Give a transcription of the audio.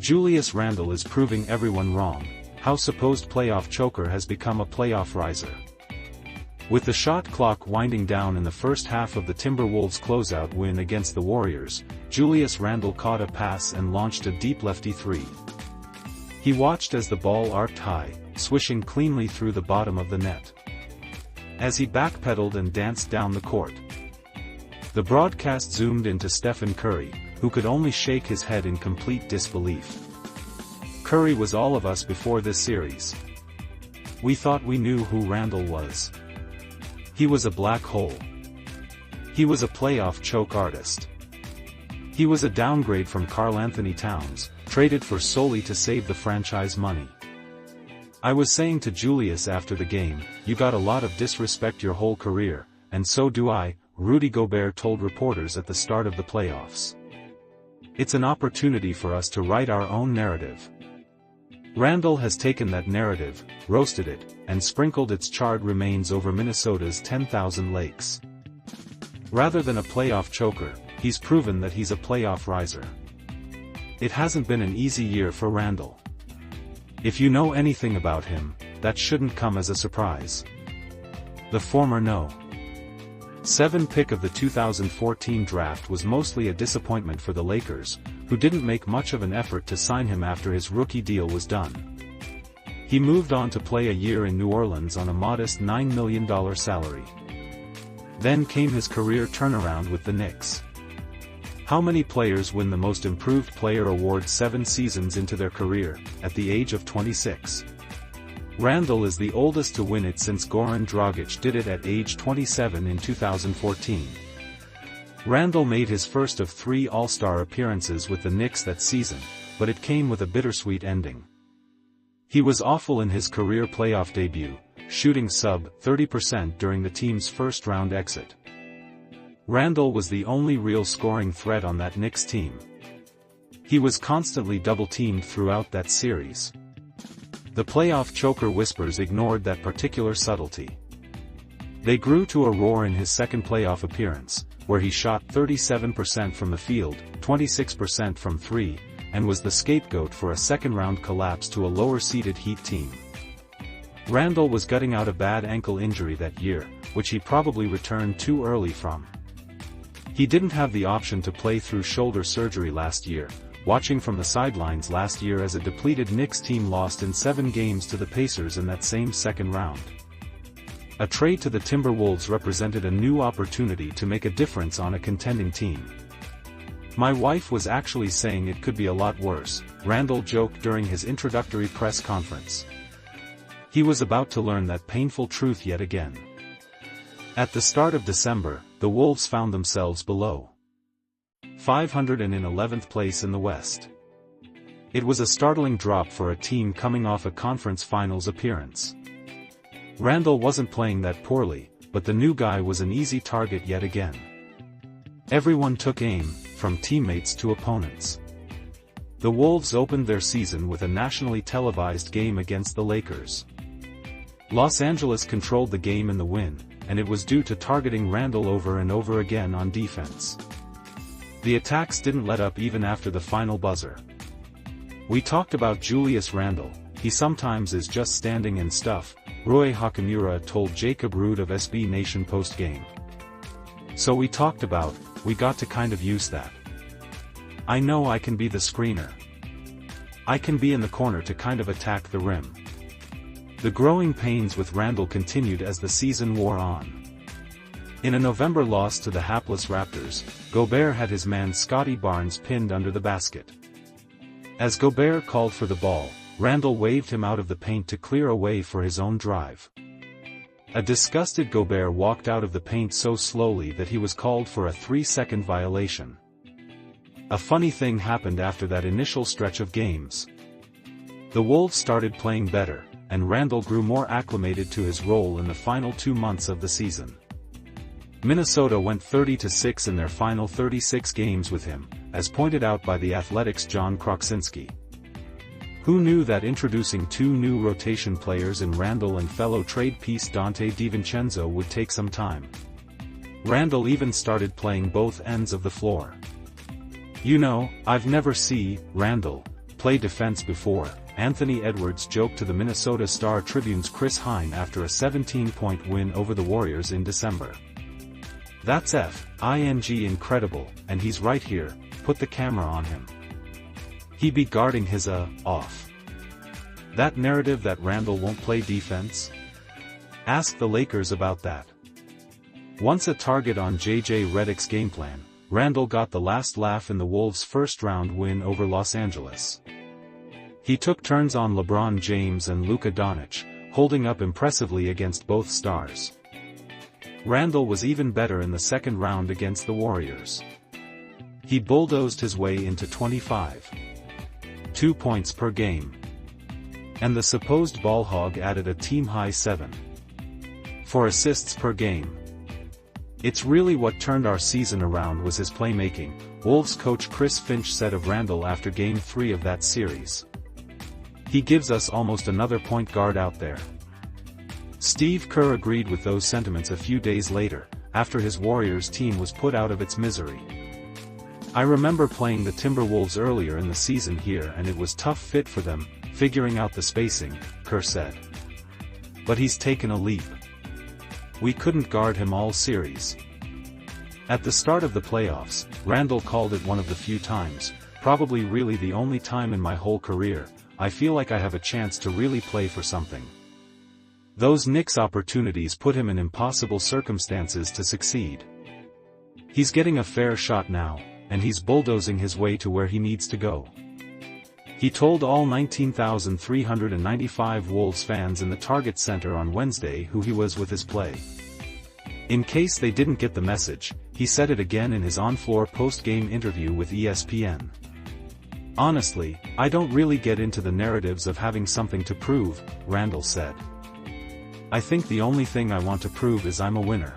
Julius Randle is proving everyone wrong. How supposed playoff choker has become a playoff riser. With the shot clock winding down in the first half of the Timberwolves' closeout win against the Warriors, Julius Randle caught a pass and launched a deep lefty three. He watched as the ball arced high, swishing cleanly through the bottom of the net. As he backpedaled and danced down the court, the broadcast zoomed into Stephen Curry, who could only shake his head in complete disbelief. Curry was all of us before this series. We thought we knew who Randle was. He was a black hole. He was a playoff choke artist. He was a downgrade from Karl-Anthony Towns, traded for solely to save the franchise money. I was saying to Julius after the game, "You got a lot of disrespect your whole career, and so do I," Rudy Gobert told reporters at the start of the playoffs. "It's an opportunity for us to write our own narrative." Randle has taken that narrative, roasted it, and sprinkled its charred remains over Minnesota's 10,000 lakes. Rather than a playoff choker, he's proven that he's a playoff riser. It hasn't been an easy year for Randle. If you know anything about him, that shouldn't come as a surprise. The former No. 7 pick of the 2014 draft was mostly a disappointment for the Lakers, who didn't make much of an effort to sign him after his rookie deal was done. He moved on to play a year in New Orleans on a modest $9 million salary. Then came his career turnaround with the Knicks. How many players win the Most Improved Player award 7 seasons into their career, at the age of 26? Randle is the oldest to win it since Goran Dragic did it at age 27 in 2014. Randle made his first of 3 All-Star appearances with the Knicks that season, but it came with a bittersweet ending. He was awful in his career playoff debut, shooting sub-30% during the team's first-round exit. Randle was the only real scoring threat on that Knicks team. He was constantly double-teamed throughout that series. The playoff choker whispers ignored that particular subtlety. They grew to a roar in his second playoff appearance, where he shot 37% from the field, 26% from 3, and was the scapegoat for a second-round collapse to a lower-seeded Heat team. Randle was gutting out a bad ankle injury that year, which he probably returned too early from. He didn't have the option to play through shoulder surgery last year, watching from the sidelines last year as a depleted Knicks team lost in 7 games to the Pacers in that same second round. A trade to the Timberwolves represented a new opportunity to make a difference on a contending team. "My wife was actually saying it could be a lot worse," Randle joked during his introductory press conference. He was about to learn that painful truth yet again. At the start of December, the Wolves found themselves below 500 and in 11th place in the West. It was a startling drop for a team coming off a conference finals appearance. Randle wasn't playing that poorly, but the new guy was an easy target yet again. Everyone took aim, from teammates to opponents. The Wolves opened their season with a nationally televised game against the Lakers. Los Angeles controlled the game in the win, and it was due to targeting Randle over and over again on defense. The attacks didn't let up even after the final buzzer. "We talked about Julius Randle, he sometimes is just standing and stuff," Rui Hachimura told Jacob Rood of SB Nation post-game. "So we got to kind of use that. I know I can be the screener. I can be in the corner to kind of attack the rim." The growing pains with Randle continued as the season wore on. In a November loss to the hapless Raptors, Gobert had his man Scotty Barnes pinned under the basket. As Gobert called for the ball, Randle waved him out of the paint to clear a way for his own drive. A disgusted Gobert walked out of the paint so slowly that he was called for a 3-second violation. A funny thing happened after that initial stretch of games. The Wolves started playing better, and Randle grew more acclimated to his role in the final 2 months of the season. Minnesota went 30-6 in their final 36 games with him, as pointed out by The Athletic's John Krasinski. Who knew that introducing 2 new rotation players in Randle and fellow trade piece Dante DiVincenzo would take some time? Randle even started playing both ends of the floor. "You know, I've never seen Randle play defense before," Anthony Edwards joked to the Minnesota Star Tribune's Chris Hine after a 17-point win over the Warriors in December. "That's incredible, and he's right here, put the camera on him. He be guarding his off. That narrative that Randle won't play defense? Ask the Lakers about that." Once a target on J.J. Redick's game plan, Randle got the last laugh in the Wolves' first-round win over Los Angeles. He took turns on LeBron James and Luka Doncic, holding up impressively against both stars. Randle was even better in the second round against the Warriors. He bulldozed his way into 25.2 points per game. And the supposed ball hog added a team-high 7.4 assists per game. "It's really what turned our season around was his playmaking," Wolves coach Chris Finch said of Randle after Game 3 of that series. "He gives us almost another point guard out there." Steve Kerr agreed with those sentiments a few days later, after his Warriors team was put out of its misery. "I remember playing the Timberwolves earlier in the season here and it was tough fit for them, figuring out the spacing," Kerr said. "But he's taken a leap. We couldn't guard him all series." At the start of the playoffs, Randle called it one of the few times, probably really the only time in my whole career, I feel like I have a chance to really play for something. Those Knicks opportunities put him in impossible circumstances to succeed. He's getting a fair shot now, and he's bulldozing his way to where he needs to go. He told all 19,395 Wolves fans in the Target Center on Wednesday who he was with his play. In case they didn't get the message, he said it again in his on-floor post-game interview with ESPN. "Honestly, I don't really get into the narratives of having something to prove," Randle said. "I think the only thing I want to prove is I'm a winner."